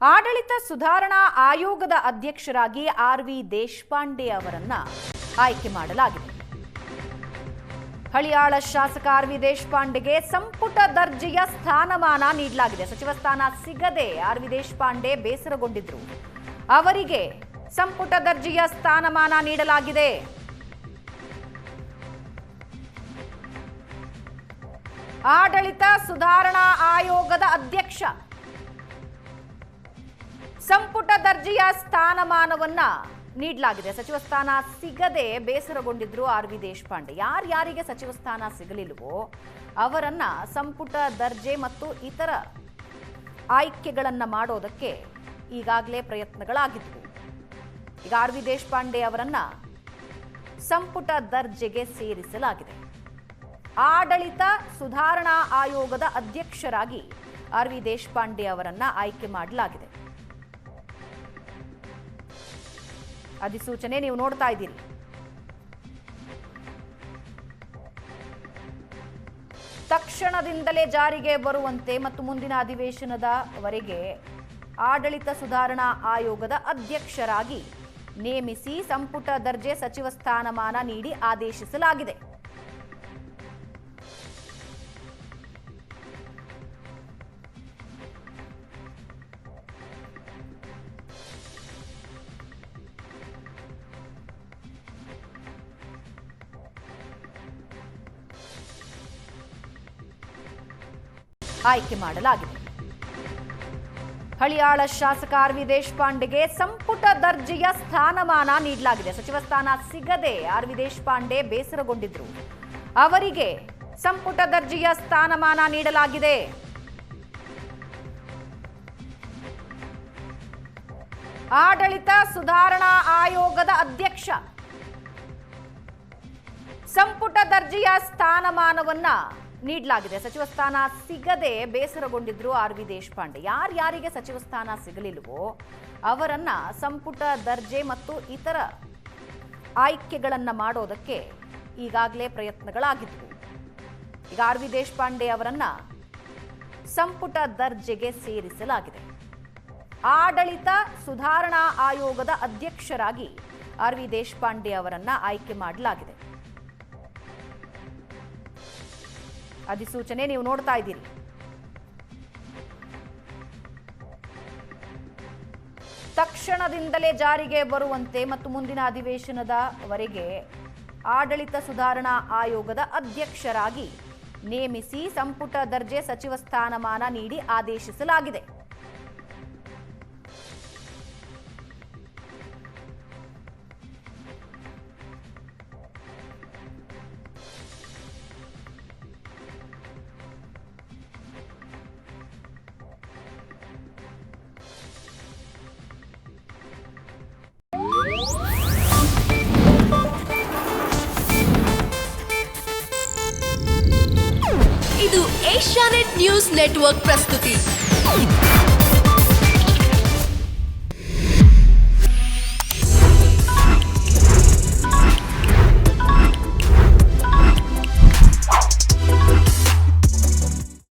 ಆಡಳಿತ ಸುಧಾರಣಾ ಆಯೋಗದ ಅಧ್ಯಕ್ಷರಾಗಿ ಆರ್.ವಿ. ದೇಶಪಾಂಡೆ ಅವರನ್ನ ಆಯ್ಕೆ ಮಾಡಲಾಗಿದೆ. ಹಳಿಯಾಳ ಶಾಸಕ ಆರ್.ವಿ. ದೇಶಪಾಂಡೆಗೆ ಸಂಪುಟ ದರ್ಜೆಯ ಸ್ಥಾನಮಾನ ನೀಡಲಾಗಿದೆ. ಸಚಿವ ಸ್ಥಾನ ಸಿಗದೆ ಆರ್.ವಿ. ದೇಶಪಾಂಡೆ ಬೇಸರಗೊಂಡಿದ್ರು. ಅವರಿಗೆ ಸಂಪುಟ ದರ್ಜೆಯ ಸ್ಥಾನಮಾನ ನೀಡಲಾಗಿದೆ. ಆಡಳಿತ ಸುಧಾರಣಾ ಆಯೋಗದ ಅಧ್ಯಕ್ಷ ಸಂಪುಟ ದರ್ಜೆಯ ಸ್ಥಾನಮಾನವನ್ನ ನೀಡಲಾಗಿದೆ. ಸಚಿವ ಸ್ಥಾನ ಸಿಗದೆ ಬೇಸರಗೊಂಡಿದ್ರು ಆರ್.ವಿ. ದೇಶಪಾಂಡೆ. ಯಾರಿಗೆ ಸಚಿವ ಸ್ಥಾನ ಸಿಗಲಿಲ್ವೋ ಅವರನ್ನ ಸಂಪುಟ ದರ್ಜೆ ಮತ್ತು ಇತರ ಆಯ್ಕೆಗಳನ್ನ ಮಾಡೋದಕ್ಕೆ ಈಗಾಗಲೇ ಪ್ರಯತ್ನಗಳಾಗಿದ್ವು. ಈಗ ಆರ್.ವಿ. ದೇಶಪಾಂಡೆ ಅವರನ್ನ ಸಂಪುಟ ದರ್ಜೆಗೆ ಸೇರಿಸಲಾಗಿದೆ. ಆಡಳಿತ ಸುಧಾರಣಾ ಆಯೋಗದ ಅಧ್ಯಕ್ಷರಾಗಿ ಆರ್.ವಿ. ದೇಶಪಾಂಡೆ ಅವರನ್ನ ಆಯ್ಕೆ ಮಾಡಲಾಗಿದೆ. ಅಧಿಸೂಚನೆ ನೀವು ನೋಡ್ತಾ ಇದ್ದೀರಿ. ತಕ್ಷಣದಿಂದಲೇ ಜಾರಿಗೆ ಬರುವಂತೆ ಮತ್ತು ಮುಂದಿನ ಅಧಿವೇಶನದವರೆಗೆ ಆಡಳಿತ ಸುಧಾರಣಾ ಆಯೋಗದ ಅಧ್ಯಕ್ಷರಾಗಿ ನೇಮಿಸಿ ಸಂಪುಟ ದರ್ಜೆ ಸಚಿವ ಸ್ಥಾನಮಾನ ನೀಡಿ ಆದೇಶಿಸಲಾಗಿದೆ. ಆಯ್ಕೆ ಮಾಡಲಾಗಿದೆ. ಹಳಿಯಾಳ ಶಾಸಕ ಆರ್.ವಿ. ದೇಶಪಾಂಡೆಗೆ ಸಂಪುಟ ದರ್ಜೆಯ ಸ್ಥಾನಮಾನ ನೀಡಲಾಗಿದೆ. ಸಚಿವ ಸ್ಥಾನ ಸಿಗದೆ ಆರ್.ವಿ. ದೇಶಪಾಂಡೆ ಬೇಸರಗೊಂಡಿದ್ರು. ಅವರಿಗೆ ಸಂಪುಟ ದರ್ಜೆಯ ಸ್ಥಾನಮಾನ ನೀಡಲಾಗಿದೆ. ಆಡಳಿತ ಸುಧಾರಣಾ ಆಯೋಗದ ಅಧ್ಯಕ್ಷ ಸಂಪುಟ ದರ್ಜೆಯ ಸ್ಥಾನಮಾನವನ್ನ ನೀಡಲಾಗಿದೆ. ಸಚಿವ ಸ್ಥಾನ ಸಿಗದೆ ಬೇಸರಗೊಂಡಿದ್ರು ಆರ್.ವಿ. ದೇಶಪಾಂಡೆ. ಯಾರಿಗೆ ಸಚಿವ ಸ್ಥಾನ ಸಿಗಲಿಲ್ವೋ ಅವರನ್ನ ಸಂಪುಟ ದರ್ಜೆ ಮತ್ತು ಇತರ ಆಯ್ಕೆಗಳನ್ನ ಮಾಡೋದಕ್ಕೆ ಈಗಾಗಲೇ ಪ್ರಯತ್ನಗಳಾಗಿದ್ವು. ಈಗ ಆರ್.ವಿ. ದೇಶಪಾಂಡೆ ಅವರನ್ನ ಸಂಪುಟ ದರ್ಜೆಗೆ ಸೇರಿಸಲಾಗಿದೆ. ಆಡಳಿತ ಸುಧಾರಣಾ ಆಯೋಗದ ಅಧ್ಯಕ್ಷರಾಗಿ ಆರ್.ವಿ. ದೇಶಪಾಂಡೆ ಅವರನ್ನ ಆಯ್ಕೆ ಮಾಡಲಾಗಿದೆ. ಅಧಿಸೂಚನೆ ನೀವು ನೋಡ್ತಾ ಇದ್ದೀರಿ. ತಕ್ಷಣದಿಂದಲೇ ಜಾರಿಗೆ ಬರುವಂತೆ ಮತ್ತು ಮುಂದಿನ ಅಧಿವೇಶನದವರೆಗೆ ಆಡಳಿತ ಸುಧಾರಣಾ ಆಯೋಗದ ಅಧ್ಯಕ್ಷರಾಗಿ ನೇಮಿಸಿ ಸಂಪುಟ ದರ್ಜೆ ಸಚಿವ ಸ್ಥಾನಮಾನ ನೀಡಿ ಆದೇಶಿಸಲಾಗಿದೆ. ಇದು ಏಷ್ಯಾನೆಟ್ ನ್ಯೂಸ್ ನೆಟ್ವರ್ಕ್ ಪ್ರಸ್ತುತಿ.